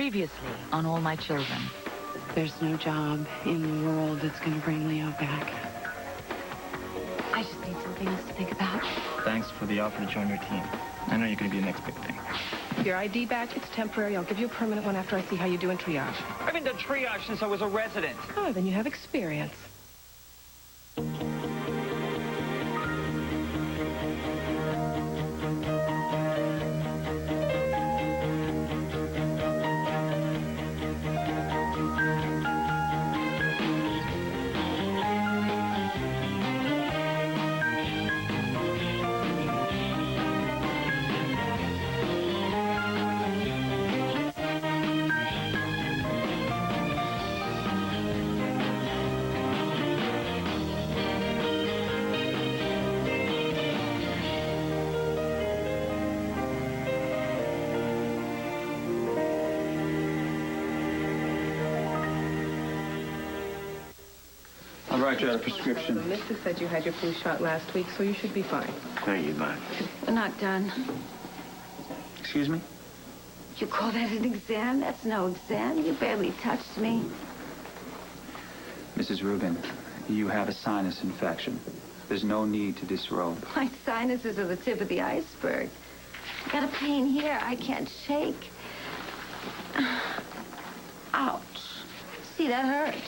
Previously on All My Children. There's no job in the world that's going to bring Leo back. I just need something else to think about. Thanks for the offer to join your team. I know you're going to be the next big thing. Your ID badge, it's temporary. I'll give you a permanent one after I see how you do in triage. I've been to triage since I was a resident. Oh, then you have experience. I'll write you out a prescription. Mr. said you had your flu shot last week, so you should be fine. Thank you, bud. We're not done. Excuse me? You call that an exam? That's no exam. You barely touched me. Mrs. Rubin, you have a sinus infection. There's no need to disrobe. My sinuses are the tip of the iceberg. I got a pain here I can't shake. Ouch. See, that hurt.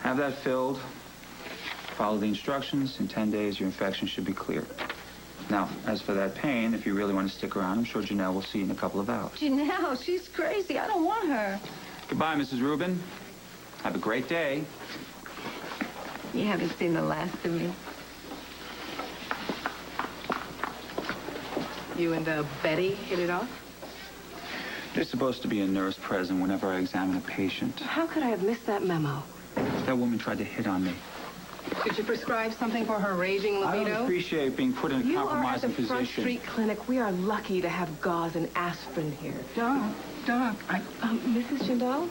Have that filled. Follow the instructions. In 10 days, your infection should be clear. Now, as for that pain, if you really want to stick around, I'm sure Janelle will see you in a couple of hours. Janelle, she's crazy. I don't want her. Goodbye, Mrs. Rubin. Have a great day. You haven't seen the last of me. You and Betty hit it off? There's supposed to be a nurse present whenever I examine a patient. How could I have missed that memo? That woman tried to hit on me. Did you prescribe something for her raging I libido? don't appreciate being put in a You are at compromising the Front position. Street Clinic. We are lucky to have gauze and aspirin here. Doc, Mrs. Jindal,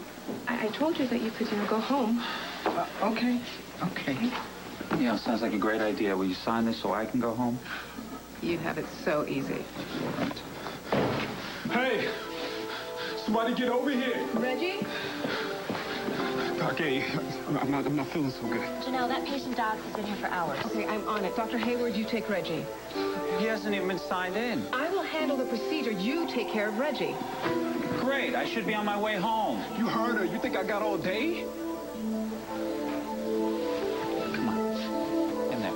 I told you that you could, go home. okay. Yeah, sounds like a great idea. Will you sign this so I can go home? You have it so easy. Hey, somebody get over here. Reggie? Doc, hey, I'm not feeling so good. Janelle, that patient doc has been here for hours. Okay, I'm on it. Dr. Hayward, you take Reggie. He hasn't even been signed in. I will handle the procedure. You take care of Reggie. Great, I should be on my way home. You heard her. You think I got all day? Come on, in there.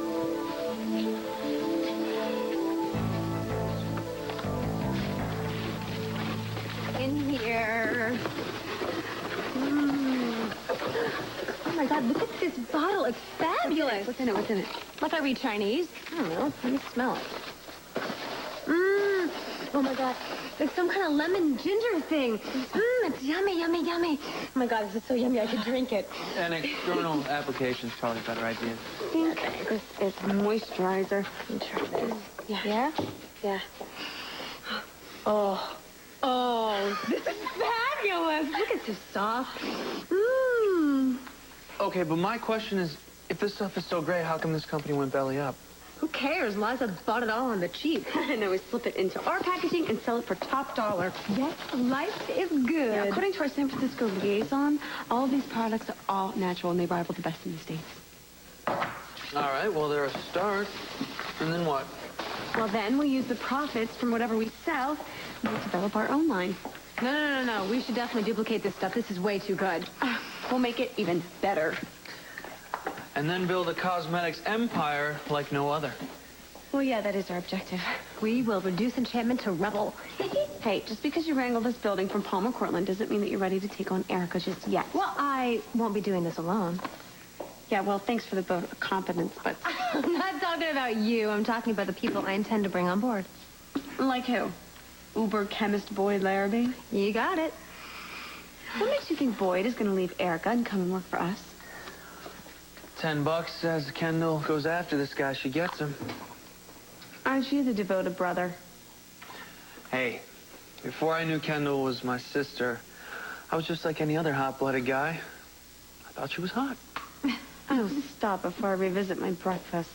In here. Oh my God, look at this bottle. It's fabulous. What's in it? What's in it? Like I read Chinese. I don't know. Let me smell it. Oh my God. It's some kind of lemon ginger thing. It's yummy, yummy, yummy. Oh my God, this is so yummy I could drink it. An external application's probably a better idea. I think this is moisturizer. Let me try this. Yeah? Yeah. Oh, this is fabulous. Look, it's so soft. Okay, but my question is, if this stuff is so great, how come this company went belly up? Who cares? Liza bought it all on the cheap. And then we slip it into our packaging and sell it for top dollar. Yes, life is good. Yeah, according to our San Francisco liaison, all of these products are all natural and they rival the best in the States. All right, well, they're a start. And then what? Well, then we use the profits from whatever we sell and we develop our own line. No. We should definitely duplicate this stuff. This is way too good. We'll make it even better. And then build a cosmetics empire like no other. Well, yeah, that is our objective. We will reduce Enchantment to rubble. Hey, just because you wrangled this building from Palmer Courtland doesn't mean that you're ready to take on Erica just yet. Well, I won't be doing this alone. Yeah, well, thanks for the vote of confidence, but... I'm not talking about you. I'm talking about the people I intend to bring on board. Like who? Uber chemist Boyd Larrabee? You got it. What makes you think Boyd is going to leave Erica and come and work for us? $10 as Kendall goes after this guy, she gets him. Aren't you the devoted brother? Hey, before I knew Kendall was my sister, I was just like any other hot-blooded guy. I thought she was hot. Oh, stop before I revisit my breakfast.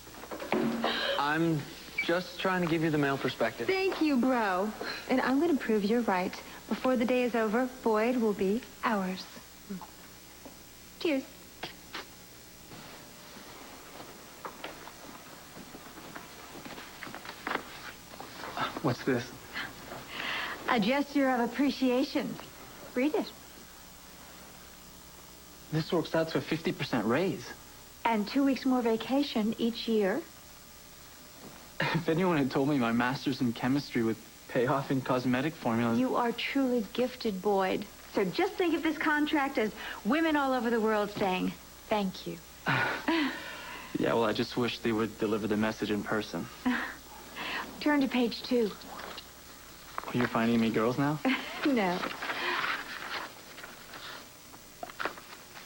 I'm just trying to give you the male perspective. Thank you, bro. And I'm going to prove you're right Before the day is over, Boyd will be ours. Cheers. What's this? A gesture of appreciation. Read it. This works out to a 50% raise. And 2 weeks more vacation each year. If anyone had told me my master's in chemistry would pay off in cosmetic formulas... You are truly gifted, Boyd. So just think of this contract as women all over the world saying, thank you. Yeah, well, I just wish they would deliver the message in person. Turn to page 2. You're finding me girls now? No.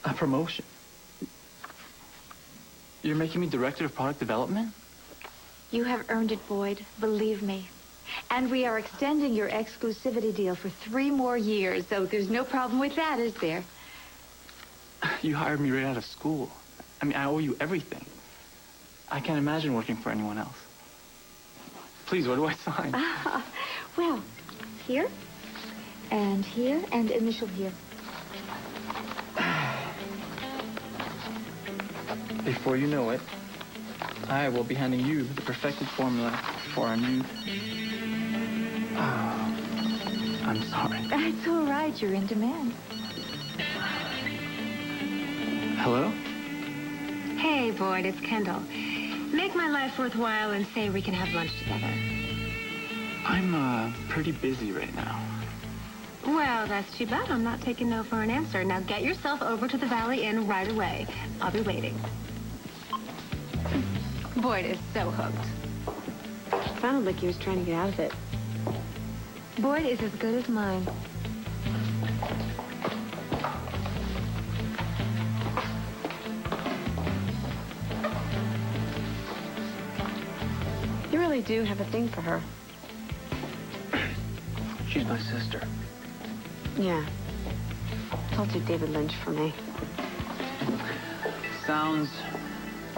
A promotion. You're making me director of product development? You have earned it, Boyd. Believe me. And we are extending your exclusivity deal for 3 more years, so there's no problem with that, is there? You hired me right out of school. I mean, I owe you everything. I can't imagine working for anyone else. Please, where do I sign? Well, here, and initial here. Before you know it, I will be handing you the perfected formula for our new... I'm sorry. It's all right. You're in demand. Hello? Hey, Boyd, it's Kendall. Make my life worthwhile and say we can have lunch together. I'm pretty busy right now. Well, that's too bad. I'm not taking no for an answer. Now get yourself over to the Valley Inn right away. I'll be waiting. Boyd is so hooked. Sounded like he was trying to get out of it. Boyd is as good as mine. You really do have a thing for her. She's my sister. Yeah. Told you David Lynch for me. Sounds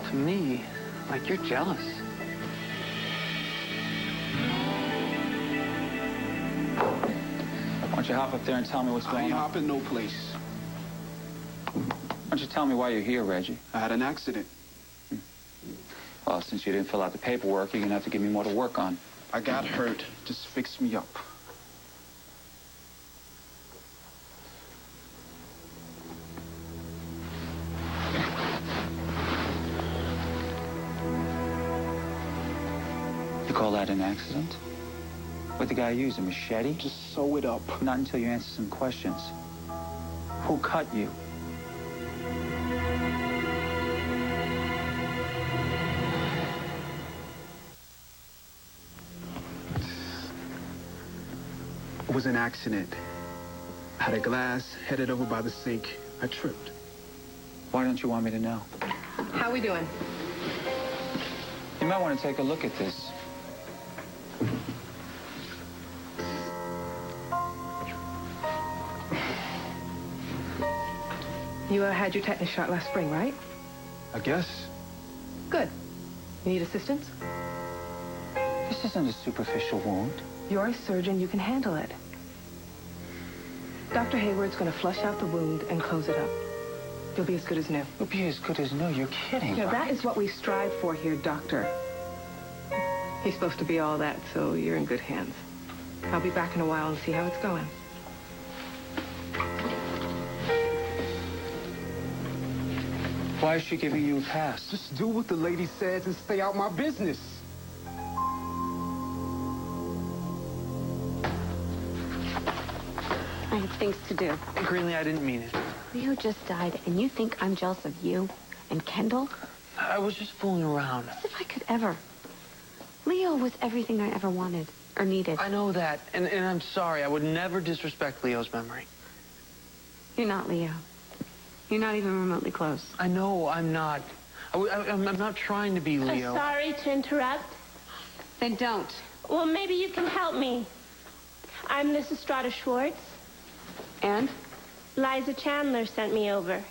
to me like you're jealous. Why don't you hop up there and tell me what's I going ain't on? hopping no place. Why don't you tell me why you're here, Reggie? I had an accident. Well, since you didn't fill out the paperwork, you're gonna have to give me more to work on. I got hurt. Just fix me up. You call that an accident? What'd the guy use, a machete? Just sew it up. Not until you answer some questions. Who cut you? It was an accident. I had a glass headed over by the sink. I tripped. Why don't you want me to know? How we doing? You might want to take a look at this. You had your tetanus shot last spring, right? I guess. Good. You need assistance? This isn't a superficial wound. You're a surgeon. You can handle it. Dr. Hayward's going to flush out the wound and close it up. You'll be as good as new. You'll be as good as new. You're kidding, You know, right? that is what we strive for here, Doctor. He's supposed to be all that, so you're in good hands. I'll be back in a while and see how it's going. Why is she giving you a pass? Just do what the lady says and stay out my business. I have things to do. Hey, Greenlee, I didn't mean it. Leo just died, and you think I'm jealous of you and Kendall? I was just fooling around. As if I could ever. Leo was everything I ever wanted or needed. I know that, and I'm sorry. I would never disrespect Leo's memory. You're not Leo. You're not even remotely close. I know I'm not. I'm not trying to be Leo. Sorry to interrupt. Then don't. Well, maybe you can help me. I'm Mrs. Strata Schwartz. And? Liza Chandler sent me over.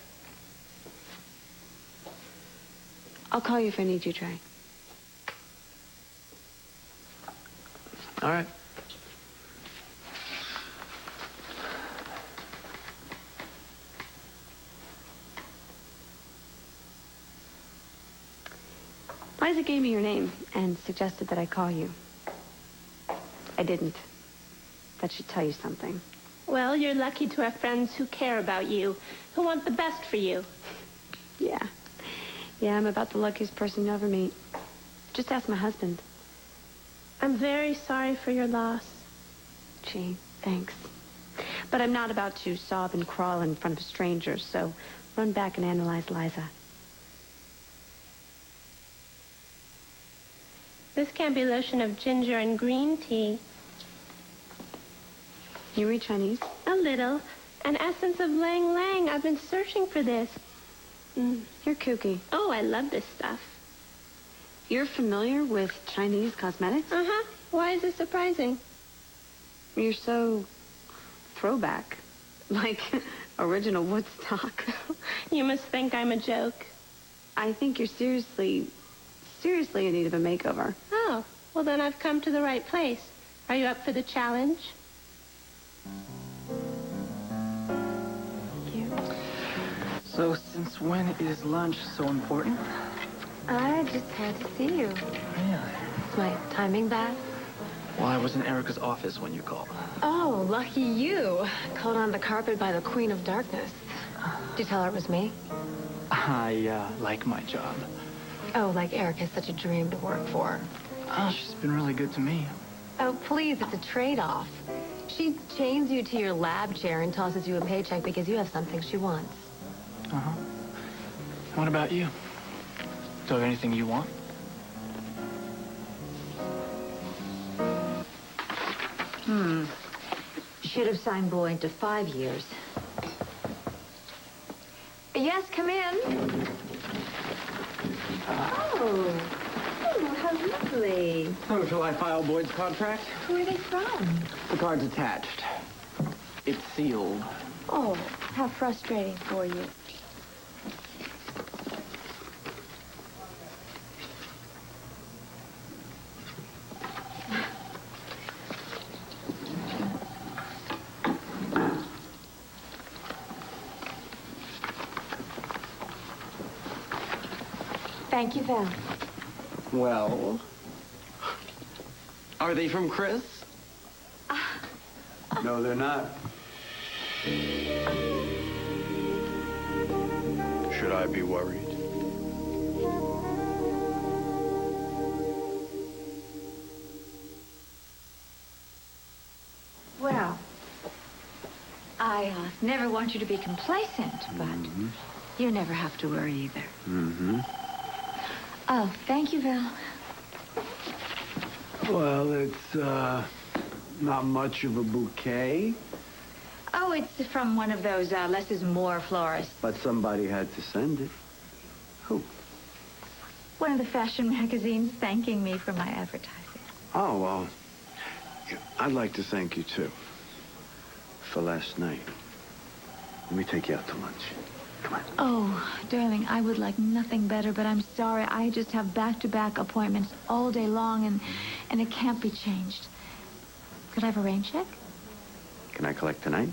I'll call you if I need you, Trey. All right. Liza gave me your name and suggested that I call you. I didn't. That should tell you something. Well, you're lucky to have friends who care about you, who want the best for you. Yeah. Yeah, I'm about the luckiest person you'll ever meet. Just ask my husband. I'm very sorry for your loss. Gee, thanks. But I'm not about to sob and crawl in front of strangers, so run back and analyze Liza. This can't be lotion of ginger and green tea. You read Chinese? A little. An essence of lang lang. I've been searching for this. You're kooky. Oh, I love this stuff. You're familiar with Chinese cosmetics? Uh-huh. Why is this surprising? You're so throwback. Like original Woodstock. You must think I'm a joke. I think you're seriously in need of a makeover. Oh, well then I've come to the right place. Are you up for the challenge? Thank you. So since when is lunch so important? I just had to see you. Really? Is my timing bad? Well, I was in Erica's office when you called. Oh, lucky you. Called on the carpet by the Queen of Darkness. Did you tell her it was me? I like my job. Oh, like Erica's such a dream to work for. Oh, she's been really good to me. Oh, please, it's a trade-off. She chains you to your lab chair and tosses you a paycheck because you have something she wants. Uh-huh. What about you? Do you have anything you want? Should have signed Boyd to 5 years. Yes, come in. Oh, how lovely. So, shall I file Boyd's contract? Who are they from? The card's attached. It's sealed. Oh, how frustrating for you. Thank you, Val. Well, are they from Chris? No, they're not. Should I be worried? Well, I never want you to be complacent, but you never have to worry either. Mm-hmm. Oh, thank you, Val. Well, it's, not much of a bouquet, Oh, it's from one of those less is more florists. but somebody had to send it. Who? One of the fashion magazines thanking me for my advertising. Oh, well, I'd like to thank you, too, for last night. Let me take you out to lunch. Come on. Oh, darling, I would like nothing better, but I'm sorry. I just have back-to-back appointments all day long, and it can't be changed. Could I have a rain check? Can I collect tonight?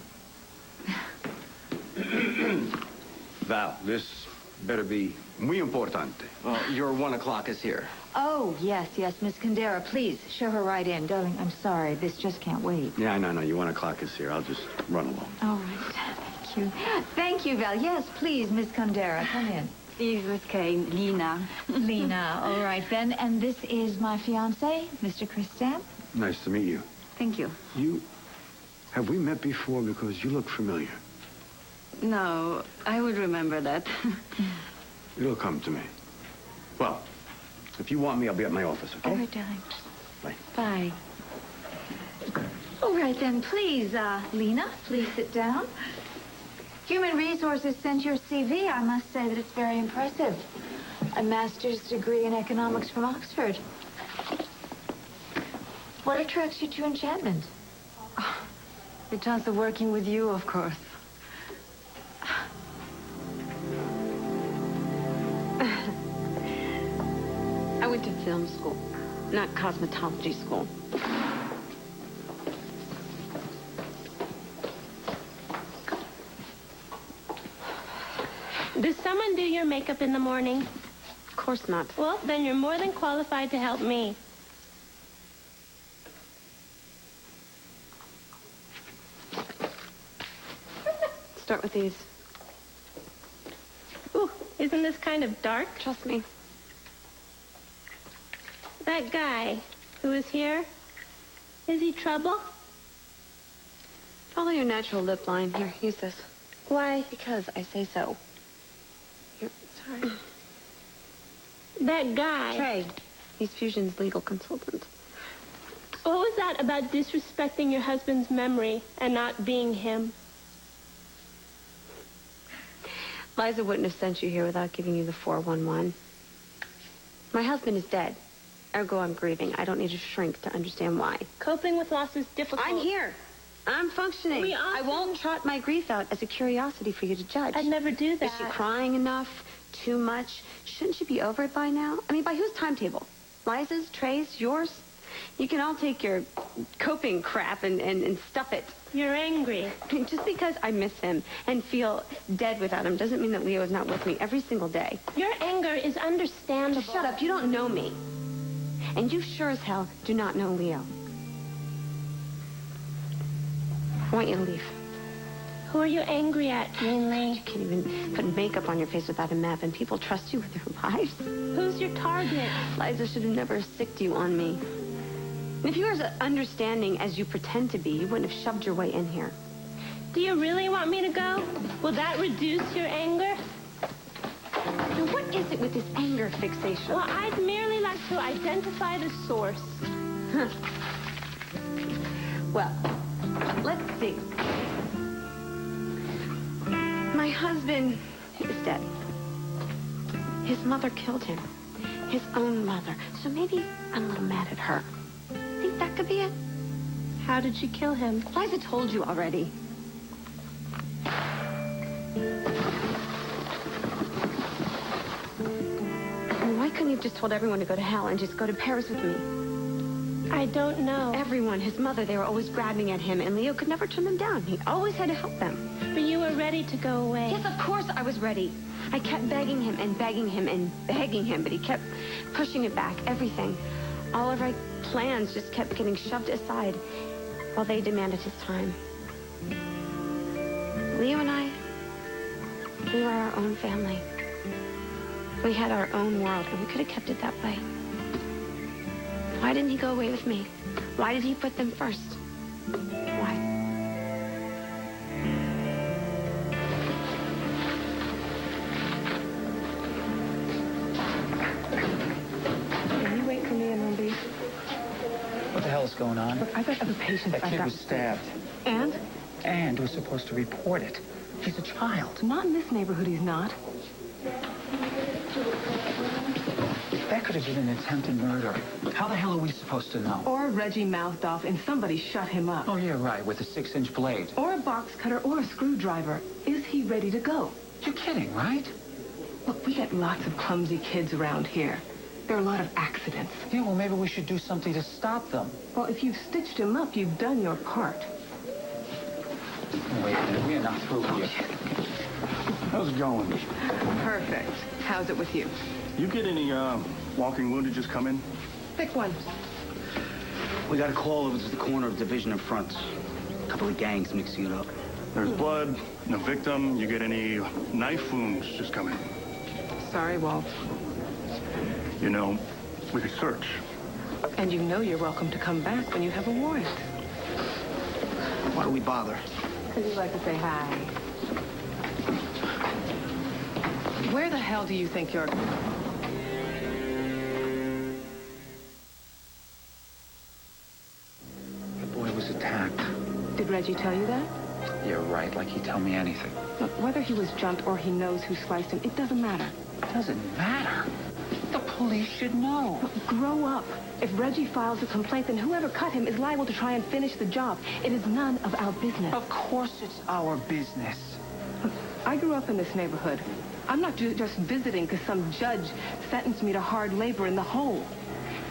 Val, this better be muy importante. Well, your 1 o'clock is here. Oh, yes, Miss Kandera, please, show her right in. Darling, I'm sorry. This just can't wait. Yeah, no, your 1 o'clock is here. I'll just run along. All right. Thank you. Thank you, Val. Yes, please, Miss Kandera, come in. Please, Miss Kay, Lena. Lena, all right then. And this is my fiancé, Mr. Chris Stamp. Nice to meet you. Thank you. Have we met before? Because you look familiar. No, I would remember that. It'll come to me. Well, if you want me, I'll be at my office, okay? All right, darling. Bye. Bye. All right, then, please, Lena, please sit down. Human Resources sent your CV. I must say that it's very impressive. A master's degree in economics from Oxford. What attracts you to Enchantment? The chance of working with you, of course. I went to film school, not cosmetology school. Does someone do your makeup in the morning? Of course not. Well, then you're more than qualified to help me. Start with these. Ooh, isn't this kind of dark? Trust me. That guy who is here, is he trouble? Follow your natural lip line. Here, use this. Why? Because I say so. Here, sorry. That guy. Trey. He's Fusion's legal consultant. What was that about disrespecting your husband's memory and not being him? Liza wouldn't have sent you here without giving you the 411. My husband is dead. Ergo, I'm grieving. I don't need to shrink to understand why. Coping with loss is difficult. I'm here. I'm functioning. I won't trot my grief out as a curiosity for you to judge. I'd never do that. Is she crying enough? Too much? Shouldn't she be over it by now? I mean, by whose timetable? Liza's? Trey's? Yours? You can all take your coping crap and stuff it. You're angry. Just because I miss him and feel dead without him doesn't mean that Leo is not with me every single day. Your anger is understandable. Shut up. You don't know me. And you sure as hell do not know Leo. I want you to leave. Who are you angry at, mainly? You can't even put makeup on your face without a map, and people trust you with their lives. Who's your target? Liza should have never sicked you on me. And if you were as understanding as you pretend to be, you wouldn't have shoved your way in here. Do you really want me to go? Will that reduce your anger? And what is it with this anger fixation? Well, I'd merely like to identify the source. Well, let's see. My husband is dead. His mother killed him. His own mother. So maybe I'm a little mad at her. Think that could be it? How did she kill him? Liza told you already. Why couldn't you have just told everyone to go to hell and just go to Paris with me? I don't know. Everyone, his mother, they were always grabbing at him, and Leo could never turn them down. He always had to help them. But you were ready to go away. Yes, of course I was ready. I kept begging him and begging him and begging him, but he kept pushing it back, everything. All of our plans just kept getting shoved aside while they demanded his time. Leo and I, we were our own family. We had our own world, and we could have kept it that way. Why didn't he go away with me? Why did he put them first? Why? Can you wait for me in room B? What the hell is going on? Look, I've got other patients. That kid was stabbed. And? And was supposed to report it. He's a child. Not in this neighborhood, he's not. That could have been an attempted murder. How the hell are we supposed to know? Or Reggie mouthed off and somebody shut him up. Oh, yeah, right, with a 6-inch blade. Or a box cutter or a screwdriver. Is he ready to go? You're kidding, right? Look, we get lots of clumsy kids around here. There are a lot of accidents. Yeah, well, maybe we should do something to stop them. Well, if you've stitched him up, you've done your part. Wait a minute, we are not through here. How's it going? Perfect. How's it with you? You get any, walking wounded just come in? Pick one. We got a call over to the corner of Division and Front. A couple of gangs mixing it up. There's blood, no victim. You get any knife wounds just come in? Sorry, Walt. You know, we could search. And you know you're welcome to come back when you have a warrant. Why do we bother? Because you like to say hi. Where the hell do you think you're... The boy was attacked. Did Reggie tell you that? You're right, like he'd tell me anything. Look, whether he was jumped or he knows who sliced him, it doesn't matter. It doesn't matter. The police should know. Look, grow up. If Reggie files a complaint, then whoever cut him is liable to try and finish the job. It is none of our business. Of course it's our business. Look, I grew up in this neighborhood. I'm not just visiting because some judge sentenced me to hard labor in the hole.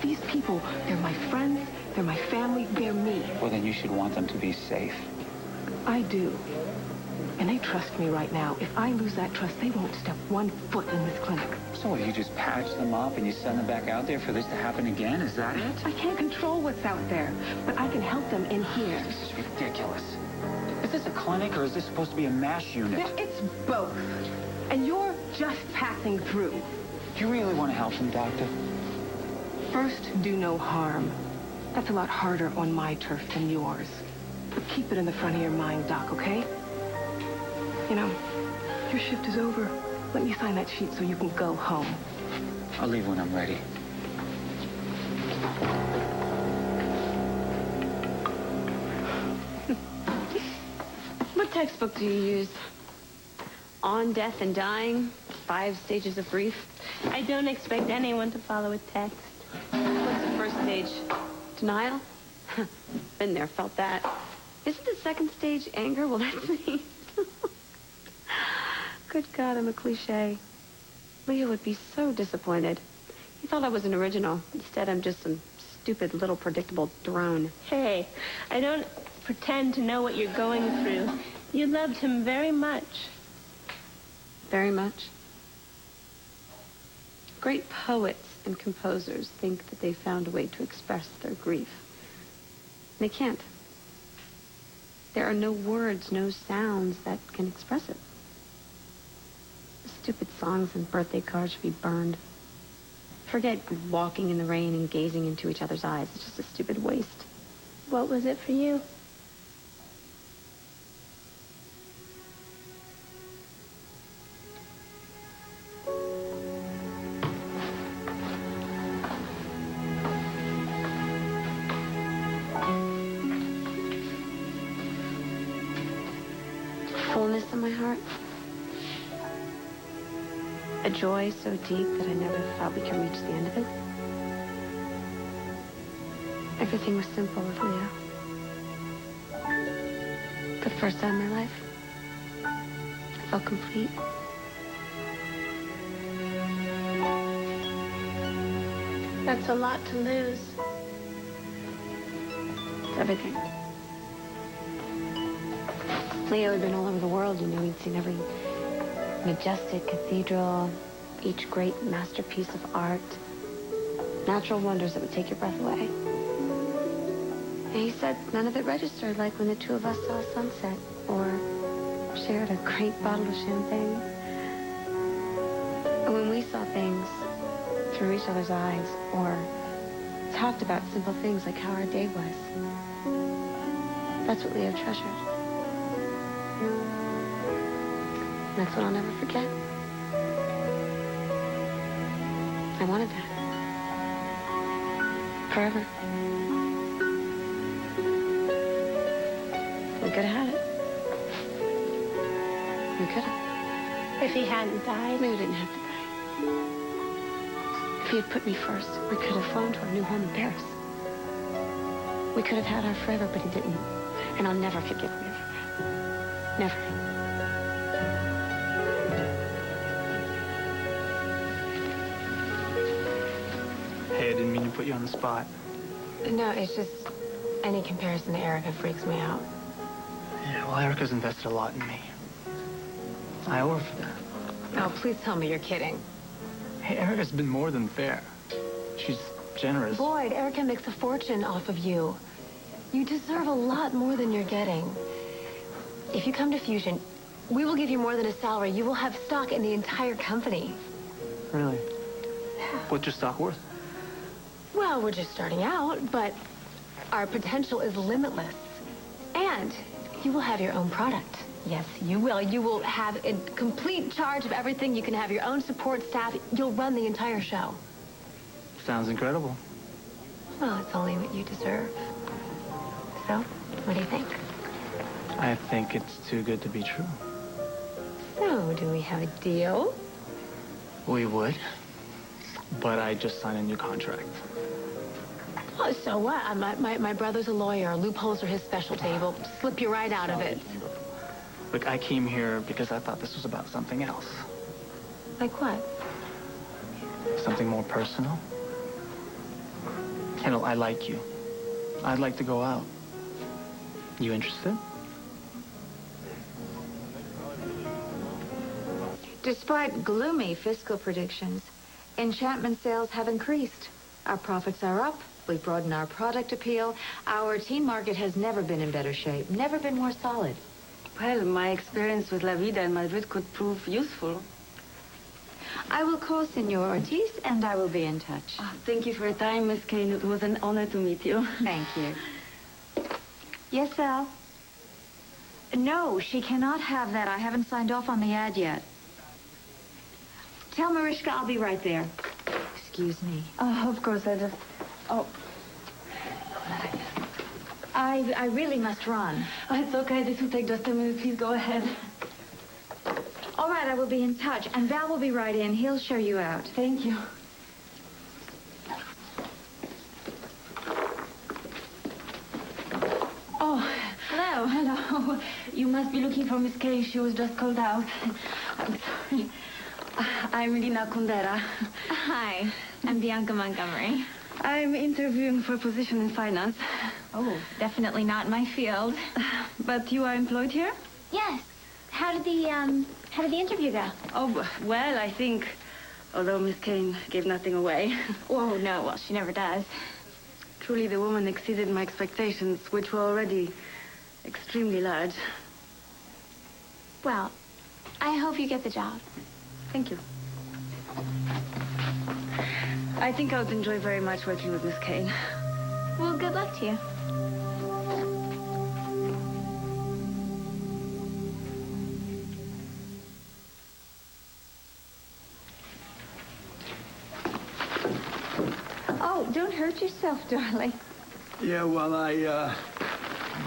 These people, they're my friends, they're my family, they're me. Well, then you should want them to be safe. I do. And they trust me right now. If I lose that trust, they won't step 1 foot in this clinic. So you just patch them up and you send them back out there for this to happen again? Is that it? I can't control what's out there, but I can help them in here. This is ridiculous. Is this a clinic or is this supposed to be a MASH unit? Yeah, it's both. And you're just passing through. Do you really want to help them, Doctor? First, do no harm. That's a lot harder on my turf than yours. But keep it in the front of your mind, Doc, okay? You know, your shift is over. Let me sign that sheet so you can go home. I'll leave when I'm ready. What textbook do you use? On Death and Dying? 5 Stages of Grief? I don't expect anyone to follow a text. What's the first stage? Denial? Been there, felt that. Isn't the second stage anger? Well, that's me. Good God, I'm a cliche. Leo would be so disappointed. He thought I was an original. Instead, I'm just some stupid little predictable drone. Hey, I don't pretend to know what you're going through. You loved him very much. Very much. Great poets and composers think that they found a way to express their grief. They can't. There are no words, no sounds that can express it. Stupid songs and birthday cards should be burned. Forget walking in the rain and gazing into each other's eyes. It's just a stupid waste. What was it for you? Fullness in my heart. A joy so deep that I never thought we could reach the end of it. Everything was simple with Leo. For the first time in my life, I felt complete. That's a lot to lose. It's everything. Leo had been all over the world, you know. He'd seen every majestic cathedral, each great masterpiece of art, natural wonders that would take your breath away. And he said none of it registered, like when the two of us saw a sunset or shared a great bottle of champagne. And when we saw things through each other's eyes or talked about simple things like how our day was, that's what Leo treasured. That's what I'll never forget. I wanted that. Forever. We could have had it. We could have. If he hadn't died. We didn't have to die. If he had put me first, we could have flown to our new home in Paris. We could have had our forever, but he didn't. And I'll never forgive him for that. Never. Hey, I didn't mean to put you on the spot. No, it's just any comparison to Erica freaks me out. Yeah, well, Erica's invested a lot in me. I owe her for that. Oh, please tell me you're kidding. Hey, Erica's been more than fair. She's generous. Boyd, Erica makes a fortune off of you. You deserve a lot more than you're getting. If you come to Fusion, we will give you more than a salary. You will have stock in the entire company. Really? What's your stock worth? Well, we're just starting out, but our potential is limitless. And you will have your own product. Yes, you will. You will have in complete charge of everything. You can have your own support staff. You'll run the entire show. Sounds incredible. Well, it's only what you deserve. So, what do you think? I think it's too good to be true. So, do we have a deal? We would. But I just signed a new contract. Oh, so what? My brother's a lawyer. Loopholes are his specialty. We'll slip you right out of it. Look, I came here because I thought this was about something else. Like what? Something more personal. Kendall, I like you. I'd like to go out. You interested? Despite gloomy fiscal predictions, Enchantment sales have increased. Our profits are up. We've broadened our product appeal. Our teen market has never been in better shape, never been more solid. Well, my experience with La Vida in Madrid could prove useful. I will call Senor Ortiz, and I will be in touch. Oh, thank you for your time, Miss Kane. It was an honor to meet you. Thank you. Yes, Val? No, she cannot have that. I haven't signed off on the ad yet. Tell Mariska I'll be right there. Excuse me. Oh, of course, I just... Oh. I really must run. Oh, it's okay. This will take just a minute. Please go ahead. All right, I will be in touch. And Val will be right in. He'll show you out. Thank you. Oh. Hello. Hello. You must be looking for Miss Kay. She was just called out. I'm sorry. I'm Lina Kundera. Hi, I'm Bianca Montgomery. I'm interviewing for a position in finance. Oh, definitely not my field. But you are employed here? Yes. How did the interview go? Oh, well, I think, although Miss Kane gave nothing away. Oh, no, well, she never does. Truly, the woman exceeded my expectations, which were already extremely large. Well, I hope you get the job. Thank you. I think I would enjoy very much working with Miss Kane. Well, good luck to you. Oh, don't hurt yourself, darling. Yeah, well, I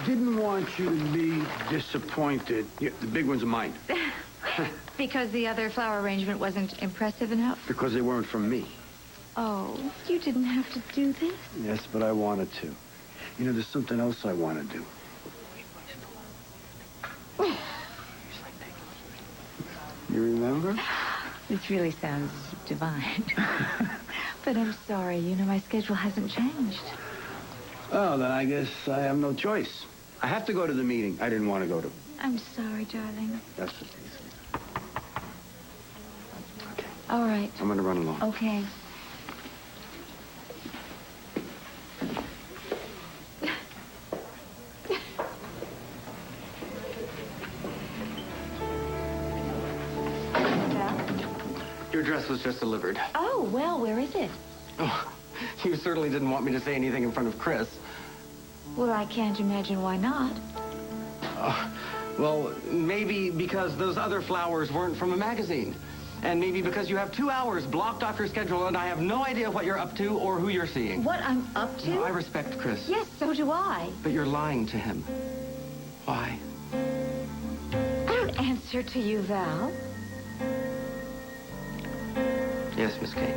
didn't want you to be disappointed. Yeah, the big ones are mine. Because the other flower arrangement wasn't impressive enough? Because they weren't from me. Oh, you didn't have to do this. Yes, but I wanted to. You know, there's something else I want to do. You remember? This really sounds divine. But I'm sorry, you know, my schedule hasn't changed. Oh, then I guess I have no choice. I have to go to the meeting I didn't want to go to. I'm sorry, darling. That's what they say. All right. I'm going to run along. Okay. Your dress was just delivered. Oh, well, where is it? Oh, you certainly didn't want me to say anything in front of Chris. Well, I can't imagine why not. Well, maybe because those other flowers weren't from a magazine. And maybe because you have 2 hours blocked off your schedule and I have no idea what you're up to or who you're seeing. What I'm up to? No, I respect Chris. Yes, so do I. But you're lying to him. Why? I don't answer to you, Val. Yes, Miss Kane.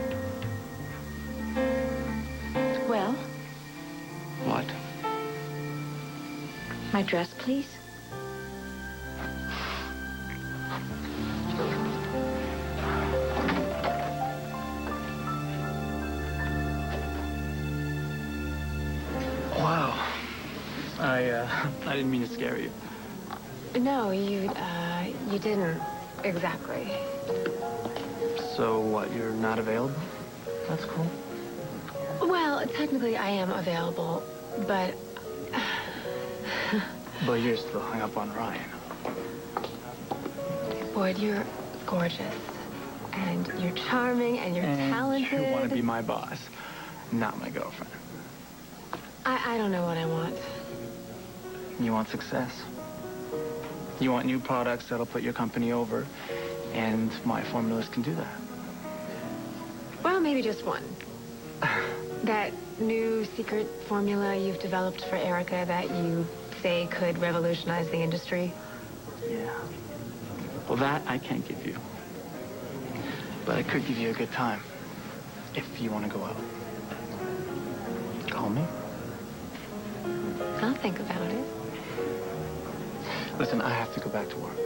Well? What? My dress, please. Wow. I didn't mean to scare you. No, you didn't exactly. So what, you're not available? That's cool. Well, technically I am available, but... But you're still hung up on Ryan. Boyd, you're gorgeous. And you're charming, and you're talented. You want to be my boss, not my girlfriend. I don't know what I want. You want success. You want new products that'll put your company over, and my formulas can do that. Well, maybe just one. That new secret formula you've developed for Erica that you say could revolutionize the industry. Yeah. Well, that I can't give you. But I could give you a good time, if you want to go out. Call me. I'll think about it. Listen, I have to go back to work.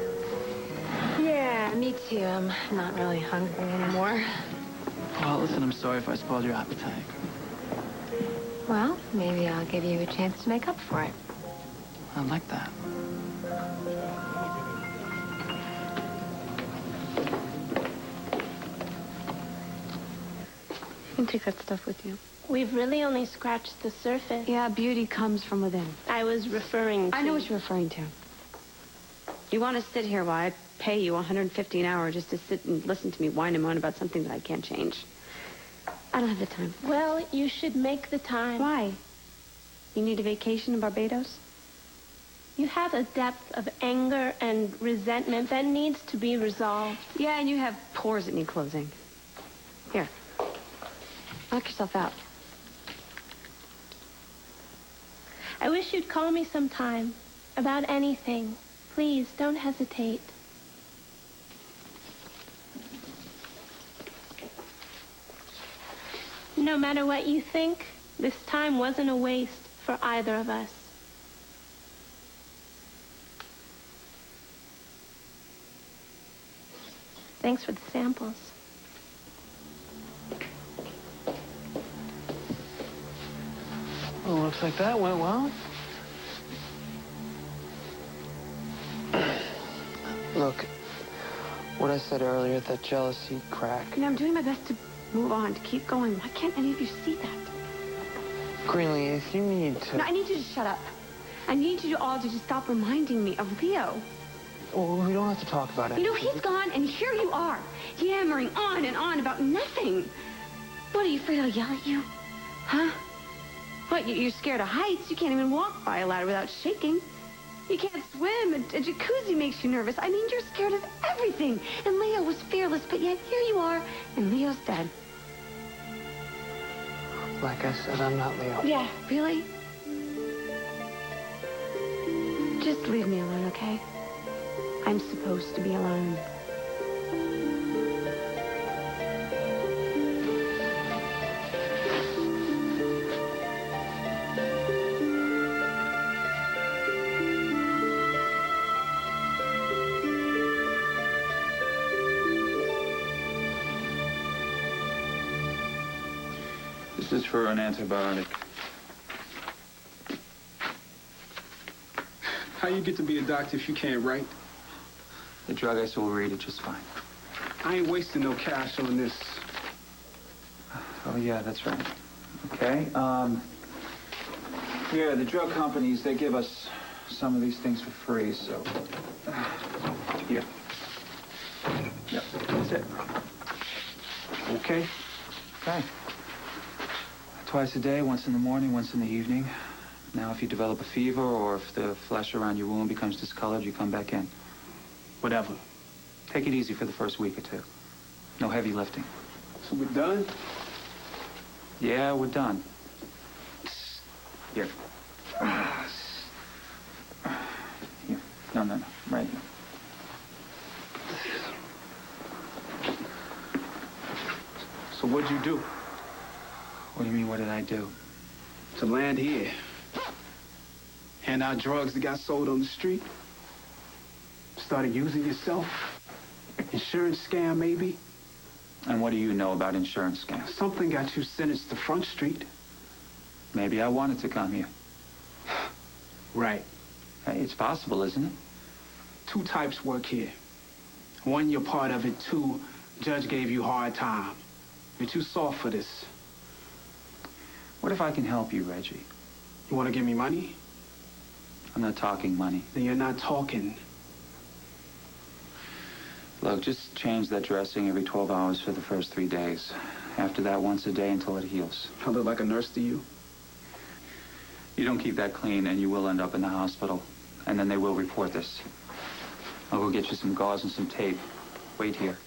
Yeah, me too. I'm not really hungry anymore. Well, listen, I'm sorry if I spoiled your appetite. Well, maybe I'll give you a chance to make up for it. I like that. can take that stuff with you. We've really only scratched the surface. Yeah, beauty comes from within. I was referring to... I know what you're referring to. You want to sit here while I pay you $150 an hour just to sit and listen to me whine and moan about something that I can't change. I don't have the time. Well, you should make the time. Why? You need a vacation in Barbados? You have a depth of anger and resentment that needs to be resolved. Yeah, and you have pores that need closing. Here. Knock yourself out. I wish you'd call me sometime about anything. Please, don't hesitate. No matter what you think, this time wasn't a waste for either of us. Thanks for the samples. Well, looks like that went well. Look, what I said earlier, that jealousy crack. You know, I'm doing my best to move on, to keep going. Why can't any of you see that? Greenlee, if you need to... No, I need you to shut up. I need you all to just stop reminding me of Leo. Well, we don't have to talk about it. You know, he's gone, and here you are, yammering on and on about nothing. What, are you afraid I'll yell at you? Huh? What, you're scared of heights? You can't even walk by a ladder without shaking. You can't swim. A jacuzzi makes you nervous. I mean, you're scared of everything. And Leo was fearless, but yet here you are, and Leo's dead. Like I said, I'm not Leo. Yeah, really? Just leave me alone, okay? I'm supposed to be alone. This is for an antibiotic. How you get to be a doctor if you can't write? The druggist will read it just fine. I ain't wasting no cash on this. Oh, yeah, that's right. Okay, yeah, the drug companies, they give us some of these things for free, so... Here. Yep, that's it. Okay. Okay. Twice a day, once in the morning, once in the evening. Now, if you develop a fever or if the flesh around your wound becomes discolored, you come back in. Whatever. Take it easy for the first week or two. No heavy lifting. So we're done? Yeah, we're done. Here. Here. No. Right here. So what'd you do? What do you mean, what did I do? To land here. Hand out drugs that got sold on the street. Started using yourself. Insurance scam, maybe. And what do you know about insurance scams? Something got you sentenced to Front Street. Maybe I wanted to come here. Right. Hey, it's possible, isn't it? Two types work here. One, you're part of it. Two, judge gave you hard time. You're too soft for this. What if I can help you, Reggie? You want to give me money? I'm not talking money. Then you're not talking. Look, just change that dressing every 12 hours for the first 3 days. After that, once a day until it heals. I look like a nurse to you? You don't keep that clean, and you will end up in the hospital. And then they will report this. I'll go get you some gauze and some tape. Wait here.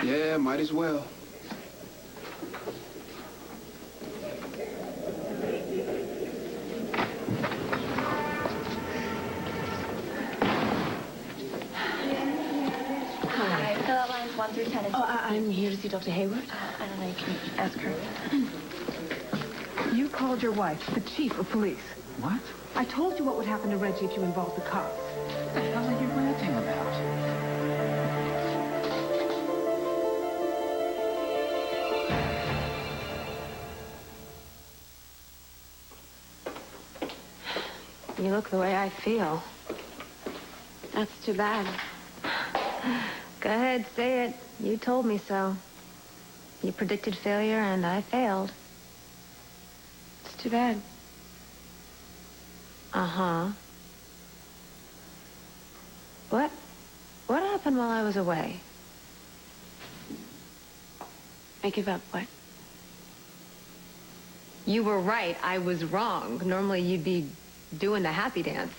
Yeah, might as well. Fill out lines 1 through 10. I'm here to see Dr. Hayward. I don't know. You can ask her. You called your wife, the chief of police. What? I told you what would happen to Reggie if you involved the cops. What the hell are you ranting about? You look the way I feel. That's too bad. Go ahead, say it. You told me so. You predicted failure, and I failed. It's too bad. Uh-huh. What happened while I was away? I give up. What? You were right. I was wrong. Normally, you'd be doing the happy dance.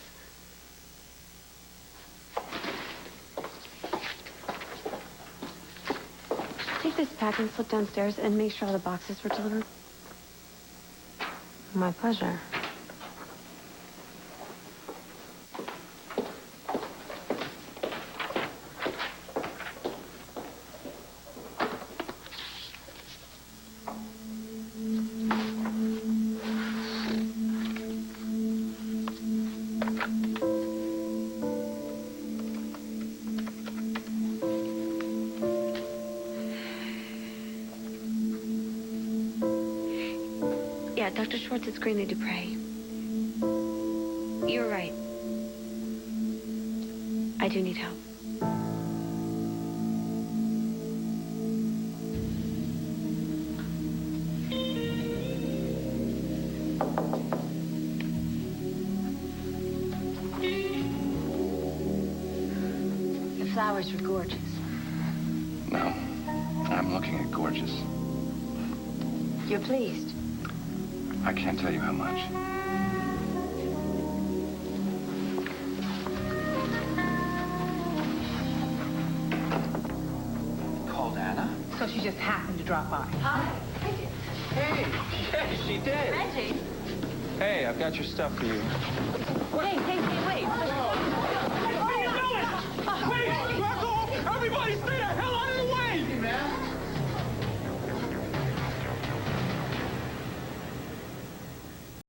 Take this packing slip downstairs and make sure all the boxes were delivered. My pleasure. Yeah, Dr. Schwartz, it's Greeley Dupre. You're right. I do need help. The flowers are gorgeous. No, I'm looking at gorgeous. You're pleased? I can't tell you how much. Called Anna? So she just happened to drop by. Hi. Hey, yes, she did. Reggie. Hey, I've got your stuff for you. Hey, wait.